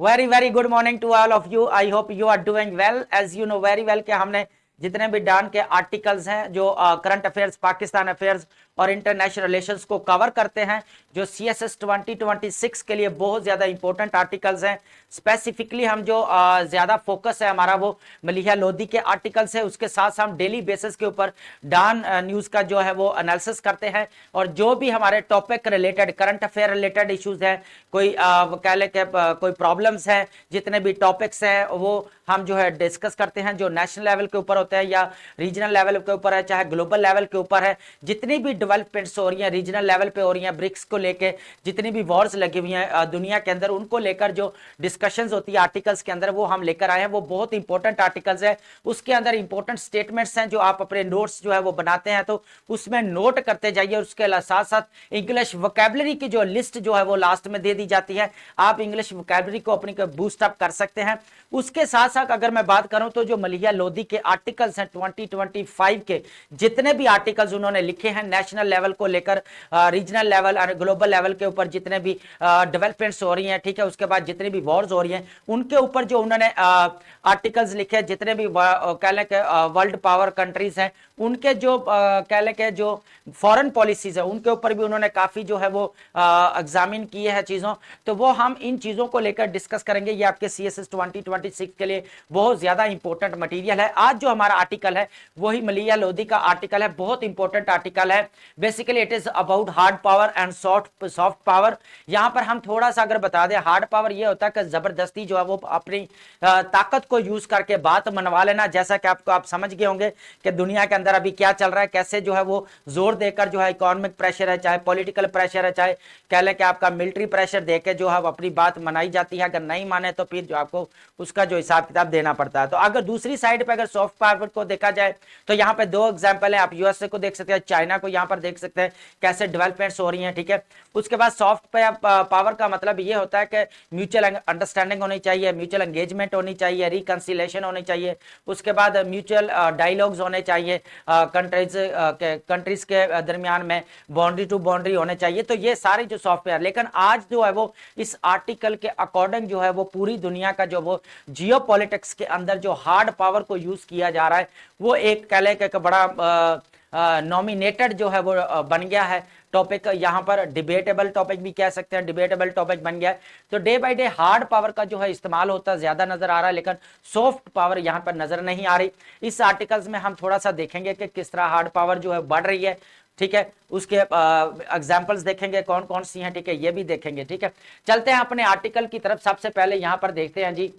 Very very good morning to all of you. I hope you are doing well. As you know very well कि हमने जितने भी डान के articles हैं जो करंट अफेयर्स, पाकिस्तान अफेयर्स और इंटरनेशनल रिलेशंस को कवर करते हैं, जो CSS 2026 के लिए बहुत ज्यादा इंपॉर्टेंट आर्टिकल्स हैं। स्पेसिफिकली हम जो ज्यादा फोकस है हमारा वो मलीहा लोधी के आर्टिकल्स है। उसके साथ साथ हम डेली बेसिस के ऊपर डान न्यूज का जो है वो एनालिसिस करते हैं, और जो भी हमारे topic related, current affair related issues है, कोई कह ले के कोई प्रॉब्लम्स है, जितने भी टॉपिक्स हैं वो हम जो है डिस्कस करते हैं, जो नेशनल लेवल के ऊपर होते हैं या रीजनल लेवल के ऊपर है, चाहे ग्लोबल लेवल के ऊपर है। जितनी भी डेवलपमेंट्स हो रही हैं रीजनल लेवल पे हो रही हैं, ब्रिक्स को लेके जितनी भी वॉर्स लगी हुई हैं दुनिया के अंदर, उनको लेकर जो डिस्कशंस होती है आर्टिकल्स के अंदर, वो हम लेकर आए हैं। वो बहुत इंपॉर्टेंट आर्टिकल्स है। उसके अंदर इंपॉर्टेंट स्टेटमेंट्स हैं जो आप अपने नोट्स जो है वो बनाते हैं तो उसमें नोट करते जाइए। उसके साथ साथ इंग्लिश वोकैबुलरी की जो लिस्ट जो है वो लास्ट में दे दी जाती है। आप इंग्लिश वोकैबुलरी को अपनी बूस्ट अप कर सकते हैं। उसके साथ साथ अगर मैं बात करूं तो जो मलीहा लोधी के आर्टिकल्स हैं 2025 के, जितने भी आर्टिकल्स उन्होंने लिखे हैं नेशनल लेवल को लेकर, रीजनल लेवल और ग्लोबल लेवल के ऊपर जितने भी डेवलपमेंट्स हो रही हैं, ठीक है, उसके बाद जितनी भी वॉर्स हो रही हैं उनके ऊपर जो उन्होंने आर्टिकल्स लिखे हैं, जितने भी कह लें कि वर्ल्ड पावर कंट्रीज हैं उनके जो कह लें कि जो फॉरेन पॉलिसीज है उनके ऊपर भी उन्होंने काफी जो है वो एग्जामिन किए हैं चीजों। तो वो हम इन चीजों को लेकर डिस्कस करेंगे। ये आपके CSS 2026 के लिए बहुत ज्यादा इंपॉर्टेंट मटेरियल है। आज जो हमारा आर्टिकल है वही मलीहा लोधी का आर्टिकल है, बहुत इंपॉर्टेंट आर्टिकल है। Basically it is about hard power and soft power. यहां पर हम थोड़ा सा अगर बता दें, हार्ड पावर ये होता है कि जबरदस्ती जो है वो अपनी ताकत को यूज करके बात मनवा लेना। जैसा कि आपको आप समझ गए होंगे कि दुनिया के अंदर अभी क्या चल रहा है, कैसे जो है वो जोर देकर जो है इकोनॉमिक प्रेशर है, चाहे पॉलिटिकल प्रेशर है, चाहे कह लें कि आपका मिलिट्री प्रेशर देकर जो है अपनी बात मनाई जाती है। अगर नहीं माने तो फिर जो आपको उसका जो हिसाब किताब देना पड़ता है। तो अगर दूसरी साइड पे अगर सॉफ्ट पावर को देखा जाए तो यहाँ पे दो एग्जांपल है। आप यूएसए को देख सकते हैं, चाइना को यहाँ पर देख सकते हैं कैसे डेवलपमेंट्स हो रही हैं, ठीक है। उसके बाद सॉफ्ट पावर का मतलब ये होता है कि म्यूचुअल अंडरस्टैंडिंग होनी चाहिए, म्यूचुअल एंगेजमेंट होनी चाहिए, रिकंसिलेशन होनी चाहिए। उसके बाद म्यूचुअल डायलॉग्स होने चाहिए, कंट्रीज के दरमियान में बाउंड्री टू बाउंड्री होने चाहिए। तो ये सारे जो सॉफ्टवेयर, लेकिन आज जो है वो इस आर्टिकल के अकॉर्डिंग जो है वो पूरी दुनिया का जो वो जियोपॉलिटिक्स के अंदर जो हार्ड पावर को यूज किया जा रहा है वो एक कह लें कि बड़ा नॉमिनेटेड जो है वो बन गया है टॉपिक। यहाँ पर डिबेटेबल टॉपिक भी कह सकते हैं, डिबेटेबल टॉपिक बन गया है। तो day by day hard power का जो है इस्तेमाल होता ज्यादा नजर आ रहा है, लेकिन सॉफ्ट पावर यहाँ पर नजर नहीं आ रही। इस आर्टिकल्स में हम थोड़ा सा देखेंगे कि किस तरह हार्ड पावर जो है बढ़ रही है, ठीक है। उसके एग्जांपल्स देखेंगे कौन कौन सी हैं, ठीक है, ये भी देखेंगे, ठीक है। चलते हैं अपने आर्टिकल की तरफ। सबसे पहले यहाँ पर देखते हैं जी,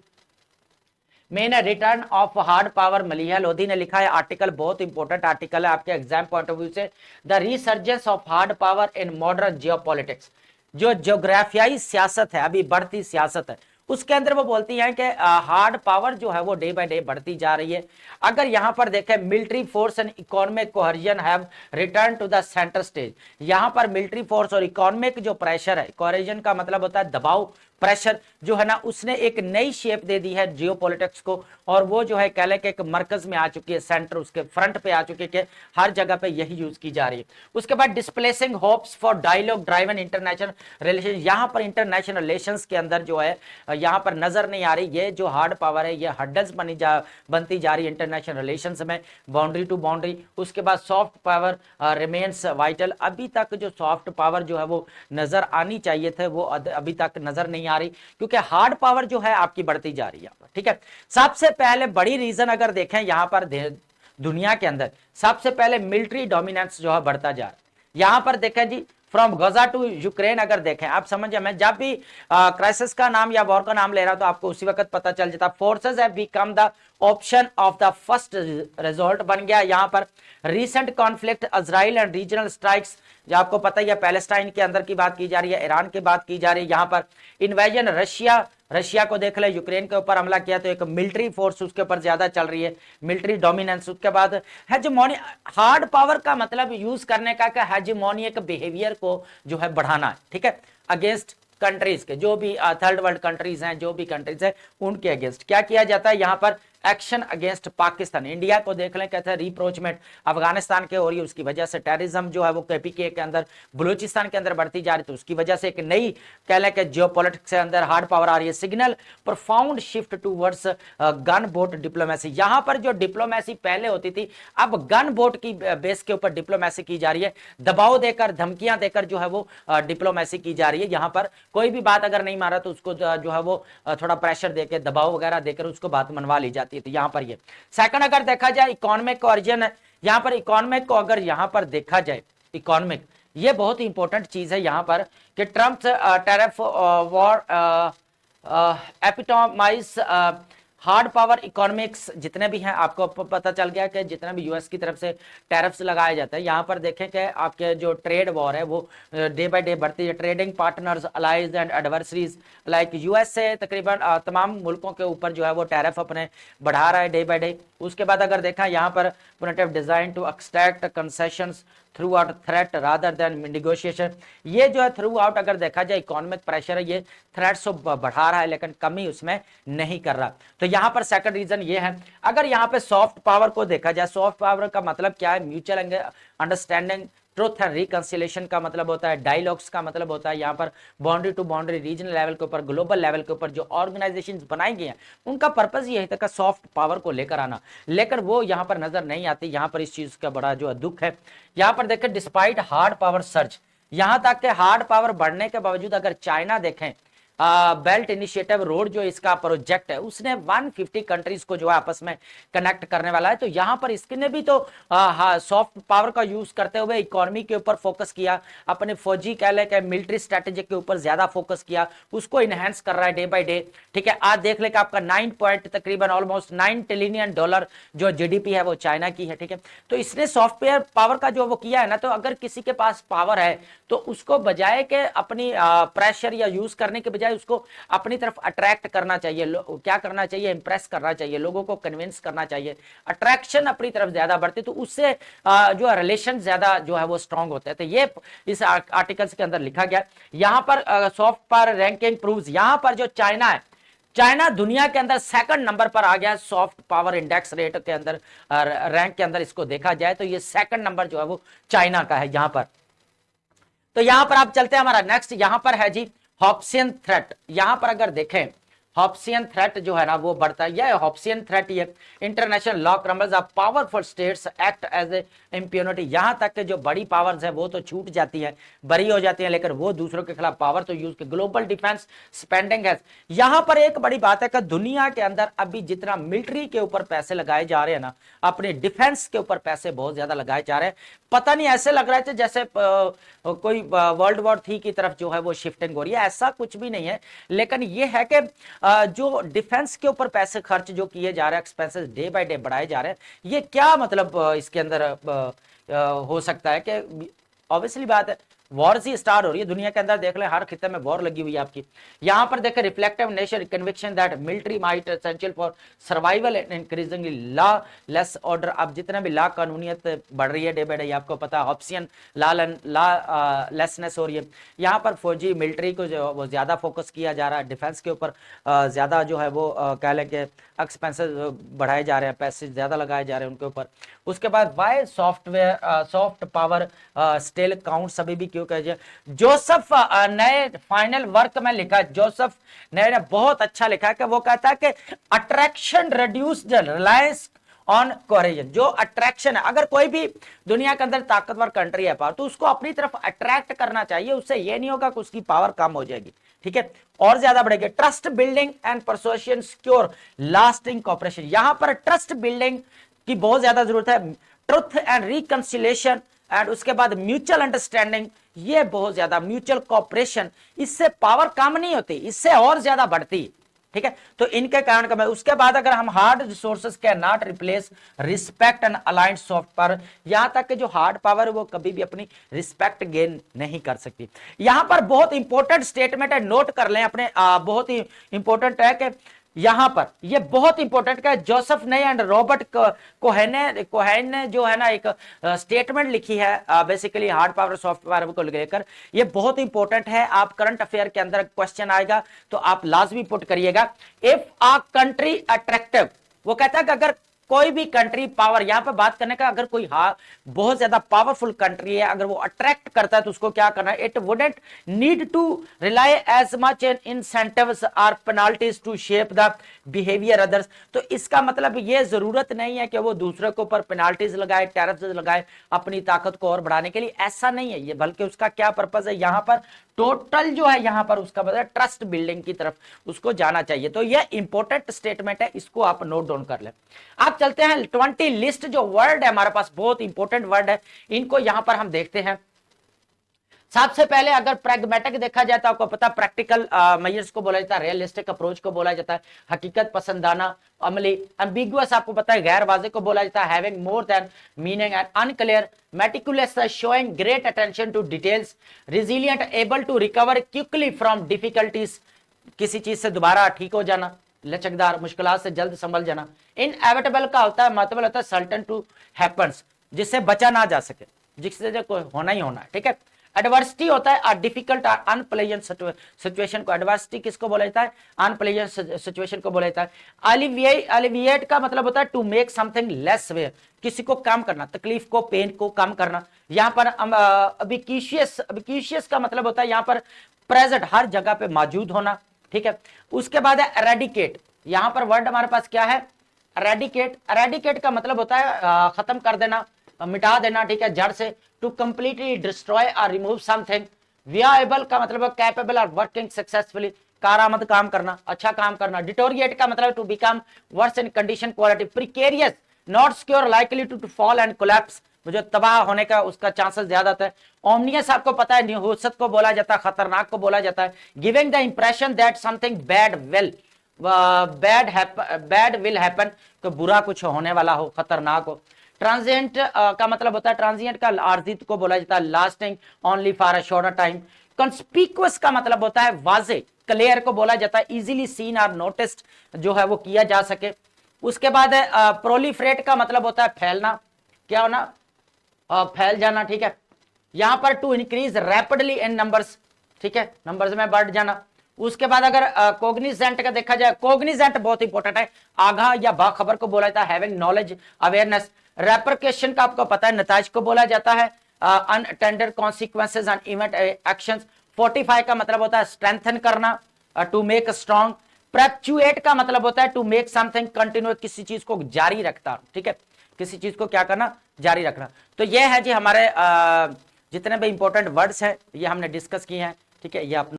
main return of hard power. Maleeha Lodhi ने लिखा है आर्टिकल, बहुत इंपॉर्टेंट आर्टिकल है आपके एग्जाम पॉइंट ऑफ व्यू से। The resurgence of hard power in modern geopolitics. जो ज्योग्राफियाई सियासत है, अभी बढ़ती सियासत है, उसके अंदर वो बोलती है कि हार्ड पावर जो है वो डे बाय डे बढ़ती जा रही है। अगर यहां पर देखें, military force and economic cohesion have return to the centre stage. यहां पर मिलिट्री फोर्स और इकोनॉमिक जो प्रेशर है, कोहेजन का मतलब होता है दबाव, प्रेशर जो है ना, उसने एक नई शेप दे दी है जियोपॉलिटिक्स को, और वो जो है कह लें कि एक मरकज में आ चुकी है, सेंटर उसके फ्रंट पे आ चुकी है कि हर जगह पे यही यूज की जा रही है। उसके बाद displacing hopes for dialogue driven international relation. यहां पर इंटरनेशनल रिलेशंस के अंदर जो है यहां पर नजर नहीं आ रही। ये जो हार्ड पावर है ये हर्डल्स बनती जा रही है इंटरनेशनल रिलेशंस में, बाउंड्री टू बाउंड्री। उसके बाद सॉफ्ट पावर रिमेन्स वाइटल। अभी तक जो सॉफ्ट पावर जो है वो नजर आनी चाहिए थे वो अभी तक नजर नहीं आ रही, क्योंकि हार्ड पावर जो है आपकी बढ़ती जा रही है, ठीक है। सबसे पहले बड़ी रीजन अगर देखें यहां पर दुनिया के अंदर, सबसे पहले मिलिट्री डोमिनेंस जो है बढ़ता जा रहा है। यहां पर देखें जी, फ्रॉम गजा टू यूक्रेन अगर देखें, आप समझिए, मैं जब भी क्राइसिस का नाम या वॉर का नाम ले रहा हूं तो आपको उसी वक्त पता चल जाता। Forces have become the option of the first resort बन गया यहां पर। Recent conflict Israel and regional strikes, जो आपको पता ही है पैलेस्टाइन के अंदर की बात की जा रही है, ईरान की बात की जा रही है। यहां पर इन्वेजन रशिया को देख ले, यूक्रेन के ऊपर हमला किया तो एक मिलिट्री फोर्स उसके ऊपर ज्यादा चल रही है, मिलिट्री डोमिनेंस। उसके बाद हेजेमोनी, हार्ड पावर का मतलब यूज करने का हेजेमोनिक बिहेवियर को जो है बढ़ाना है, ठीक है, अगेंस्ट कंट्रीज के, जो भी थर्ड वर्ल्ड कंट्रीज हैं, जो भी कंट्रीज है उनके अगेंस्ट क्या किया जाता है। यहां पर एक्शन अगेंस्ट पाकिस्तान। इंडिया को देख लें, कहते हैं रिप्रोचमेंट अफगानिस्तान के हो रही है, उसकी वजह से टेररिज्म जो है वो केपीके के अंदर बलूचिस्तान के अंदर बढ़ती जा रही, तो उसकी वजह से एक नई कह लें कि जियोपॉलिटिक्स के अंदर हार्ड पावर आ रही है। Signal profound shift towards gun boat diplomacy. यहां पर जो डिप्लोमेसी पहले होती थी, अब गन बोट की बेस के ऊपर डिप्लोमेसी की जा रही है, दबाव देकर धमकियां देकर जो है वो डिप्लोमेसी की जा रही है। यहां पर कोई भी बात अगर नहीं मारा तो उसको जो है वो थोड़ा प्रेशर देकर, दबाव वगैरह देकर उसको बात मनवा ली जाती है। तो यहां पर ये सेकंड अगर देखा जाए इकोनॉमिक ऑरिजिन है, यहां पर इकोनॉमिक को अगर यहां पर देखा जाए, इकोनॉमिक ये बहुत ही इंपॉर्टेंट चीज है यहां पर कि Trump tariff war epitomise hard power economics जितने भी हैं, आपको पता चल गया कि जितने भी यूएस की तरफ से टैरिफ्स लगाए जाते हैं, यहां पर देखें कि आपके जो ट्रेड वॉर है वो डे बाय डे बढ़ती है। Trading partners, allies and adversaries like US से तकरीबन तमाम मुल्कों के ऊपर जो है वो टैरिफ अपने बढ़ा रहा है डे बाय डे। उसके बाद अगर देखा यहाँ पर punitive design to extract concessions throughout threat rather than negotiation. ये जो है थ्रू आउट अगर देखा जाए इकोनॉमिक प्रेशर है, ये थ्रेट्स को बढ़ा रहा है लेकिन कमी उसमें नहीं कर रहा। तो यहां पर सेकंड रीजन ये है। अगर यहां पे सॉफ्ट पावर को देखा जाए, सॉफ्ट पावर का मतलब क्या है? Mutual understanding, truth and reconciliation का मतलब होता है, डायलॉग्स का मतलब होता है यहाँ पर boundary to boundary, regional level के ऊपर, ग्लोबल लेवल के ऊपर जो ऑर्गेनाइजेशंस बनाई गई हैं उनका पर्पस ये है सॉफ्ट पावर को लेकर आना, लेकिन वो यहाँ पर नजर नहीं आती। यहाँ पर इस चीज का बड़ा जो दुख है। यहाँ पर देखें डिस्पाइट हार्ड पावर सर्च, यहां तक कि हार्ड पावर बढ़ने के बावजूद अगर चाइना देखें बेल्ट इनिशिएटिव रोड जो इसका प्रोजेक्ट है उसने 150 कंट्रीज को जो है आपस में कनेक्ट करने वाला है। तो यहां पर इसने भी तो सॉफ्ट पावर का यूज करते हुए इकोनॉमी के ऊपर फोकस किया, अपने फौजी कह ले मिलिट्री स्ट्रेटेजी के ऊपर ज्यादा फोकस किया, उसको इनहेंस कर रहा है डे बाय डे। ठीक है, आज देख ले कि आपका 9 पॉइंट तकरीबन ऑलमोस्ट $9 ट्रिलियन जो जीडीपी है वो चाइना की है। ठीक है, तो इसने सॉफ्टवेयर पावर का जो वो किया है ना, तो अगर किसी के पास पावर है तो उसको बजाय के अपनी प्रेशर या यूज करने के बजाय उसको अपनी तरफ अट्रैक्ट करना चाहिए। क्या करना चाहिए? इंप्रेस करना चाहिए, लोगों को कन्विंस करना चाहिए। अट्रैक्शन अपनी तरफ ज्यादा बढ़ती तो उससे जो रिलेशन ज्यादा जो है वो स्ट्रांग होते हैं। तो ये इस आर्टिकल्स के अंदर लिखा गया। यहां पर सॉफ्ट पावर रैंकिंग प्रूव्स, यहां पर जो चाइना है, चाइना दुनिया के अंदर सेकंड नंबर पर आ गया सॉफ्ट पावर इंडेक्स रेट के अंदर, रैंक के अंदर इसको देखा जाए तो ये सेकंड नंबर जो है वो चाइना का है यहां पर। तो यहां पर आप चलते हैं, हमारा नेक्स्ट यहां पर है जी हॉप्सियन थ्रेट। यहां पर अगर देखें हॉप्सियन थ्रेट जो है ना वो बढ़ता है। यह हॉप्सियन थ्रेट ये international law crumbles of powerful states act as a impunity. यहां तक कि जो बड़ी पावर्स है वो तो छूट जाती है, बरी हो जाती है, लेकिन वो दूसरों के खिलाफ पावर तो यूज के ग्लोबल डिफेंस स्पेंडिंग है। यहां पर एक बड़ी बात है कि दुनिया के अंदर अभी जितना मिलिट्री के ऊपर पैसे लगाए जा रहे हैं ना, अपने डिफेंस के ऊपर पैसे बहुत ज्यादा लगाए जा रहे हैं। पता नहीं, ऐसे लग रहा है जैसे कोई वर्ल्ड वॉर 3 की तरफ जो है वो शिफ्टिंग हो रही है। ऐसा कुछ भी नहीं है, लेकिन ये है कि जो डिफेंस के ऊपर पैसे खर्च जो किए जा रहे हैं, एक्सपेंसेस डे बाय डे बढ़ाए जा रहे हैं, ये क्या मतलब इसके अंदर हो सकता है कि ऑब्वियसली बात है वॉर सी स्टार्ट हो रही है दुनिया के अंदर। देख ले हर खिते में वॉर लगी हुई है आपकी। यहां पर देखें reflective nation conviction that military might essential for survival and increasingly law less order. अब जितने भी लॉ कानूनियत बढ़ रही है डे बाय डे, आपको पता है ऑप्शन लॉ लेसनेस हो रही है। यहाँ पर फौजी मिलिट्री को जो वो ज्यादा फोकस किया जा रहा है, डिफेंस के ऊपर ज्यादा जो है वो कह लें कि एक्सपेंसेस बढ़ाए जा रहे हैं, पैसे ज्यादा लगाए जा रहे हैं उनके ऊपर। उसके बाद why software soft power still counts अभी भी क्यों कहिए। जोसेफ नए फाइनल वर्क में लिखा है, जोसेफ नए ने बहुत अच्छा लिखा है कि वो कहता है कि attraction reduce the reliance on corrosion. जो अट्रैक्शन है, अगर कोई भी दुनिया के अंदर ताकतवर कंट्री है पावर, तो उसको अपनी तरफ अट्रैक्ट करना चाहिए। उससे ये नहीं होगा कि उसकी पावर कम हो जाएगी, ठीक है, और ज्यादा बढ़ेगी। Trust building and persuasion secure lasting cooperation. यहां पर ट्रस्ट बिल्डिंग की बहुत ज्यादा जरूरत है, ट्रुथ एंड रिकंसिलेशन एंड उसके बाद म्यूचुअल अंडरस्टैंडिंग, ये बहुत ज्यादा, म्यूचुअल कॉपरेशन, इससे पावर कम नहीं होती, इससे और ज्यादा बढ़ती। ठीक है, तो इनके कारण का। उसके बाद अगर हम hard resources can not replace respect and aligned soft power, यहां तक कि जो हार्ड पावर है वो कभी भी अपनी रिस्पेक्ट गेन नहीं कर सकती। यहां पर बहुत इंपॉर्टेंट स्टेटमेंट है, नोट कर लें अपने, बहुत ही इंपॉर्टेंट है कि यहां पर ये बहुत इंपॉर्टेंट का जोसेफ ने एंड रॉबर्ट कोहेन ने जो है ना एक स्टेटमेंट लिखी है basically hard power soft power को लेकर। ये बहुत इंपॉर्टेंट है, आप करंट अफेयर के अंदर क्वेश्चन आएगा तो आप लाजमी पुट करिएगा। इफ अ कंट्री अट्रैक्टिव वो कहता है कि अगर कोई भी कंट्री पावर, यहां पर बात करने का, अगर कोई बहुत ज्यादा पावरफुल कंट्री है, अगर वो अट्रैक्ट करता है तो उसको क्या करना है, it wouldn't need to rely as much in incentives और penalties to shape the behaviour others. तो इसका मतलब ये जरूरत नहीं है कि वो दूसरे के ऊपर पेनाल्टीज लगाए, टैरिफ्स लगाए अपनी ताकत को और बढ़ाने के लिए, ऐसा नहीं है ये, बल्कि उसका क्या पर्पज है यहां पर, टोटल जो है यहां पर उसका मतलब ट्रस्ट बिल्डिंग की तरफ उसको जाना चाहिए। तो ये इंपॉर्टेंट स्टेटमेंट है, इसको आप नोट डाउन कर लें। आप चलते हैं 20 लिस्ट, जो वर्ड है हमारे पास बहुत इंपॉर्टेंट वर्ड है, इनको यहां पर हम देखते हैं। सबसे पहले अगर प्रैग्मेटिक देखा जाए तो आपको पता, प्रैक्टिकल मेजर्स को बोला जाता है, रियलिस्टिक अप्रोच को बोला जाता है, हकीकत पसंदाना, अमली, एम्बिगुअस आपको पता है गैर वाज़ेह को बोला जाता है, having more than meaning and unclear, meticulous showing great attention to details, resilient, able to recover quickly from difficulties, किसी चीज से दोबारा ठीक हो जाना, लचकदार, मुश्किलात से जल्द संभल जाना। इनएविटेबल का होता है मतलब होता है सर्टेन टू हैपेंस, जिससे बचा ना जा सके, जिससे जो होना ही होना है, ठीक है। एडवर्सिटी होता है डिफिकल्ट और अनप्लेजेंट सिचुएशन को, एडवर्सिटी किसको बोला जाता है, अनप्लेजेंट सिचुएशन को बोला जाता है। अलिविएट का मतलब होता है to make something less where, किसी को कम करना, तकलीफ को, पेन को कम करना। यहां पर अबिक्यूशियस का मतलब होता है यहां पर प्रेजेंट, हर जगह पे मौजूद होना, ठीक है। उसके बाद है एरेडिकेट, यहां पर वर्ड हमारे पास क्या है, एरेडिकेट। एरेडिकेट का मतलब होता है खत्म कर देना, मिटा देना, ठीक है, जड़ से। टू कंप्लीटली डिस्ट्रॉय और रिमूव समथिंग। वियाबल का मतलब कैपेबल और वर्किंग सक्सेसफुली, कारामद काम करना, अच्छा काम करना। डिटोरिएट का मतलब to become worse in condition, quality. Precarious, not secure, likely to fall and collapse, जो तबाह होने का उसका चांसेस ज्यादा होता है। ओमनियस आपको पता है न्यूहुसत को बोला जाता है, खतरनाक को बोला जाता है। Giving the impression that something bad will happen, तो बुरा कुछ होने वाला हो, खतरनाक हो। ट्रांजिएंट का मतलब होता है, ट्रांजिएंट का आर्जित को बोला जाता है, lasting only for a short time. Conspicuous का मतलब होता है वाजे, क्लियर को बोला जाता है, इजीली सीन और नोटिस्ड जो है वो किया जा सके। उसके बाद है प्रोलिफरेट का मतलब होता है फैलना, क्या होना, फैल जाना, ठीक है। यहां पर to increase rapidly in numbers, ठीक है, नंबर्स में बढ़ जाना। उसके बाद अगर कोग्निजेंट का देखा जाए, कोग्निजेंट बहुत इंपॉर्टेंट है, आगाह या बाखबर को बोला जाता है, हैविंग नॉलेज, अवेयरनेस। रेपरकेशन का आपको पता है नताज को बोला जाता है, unintended consequences and event actions. Fortify का मतलब होता है स्ट्रेंथन करना, टू मेक स्ट्रॉन्ग। परपेचुएट का मतलब होता है टू मेक समथिंग कंटिन्यू, किसी चीज को जारी रखता, ठीक है, किसी चीज को क्या करना, जारी रखना। तो ये है जी हमारे जितने भी इंपॉर्टेंट वर्ड्स हैं ये हमने डिस्कस किए हैं, ठीक है। ये आप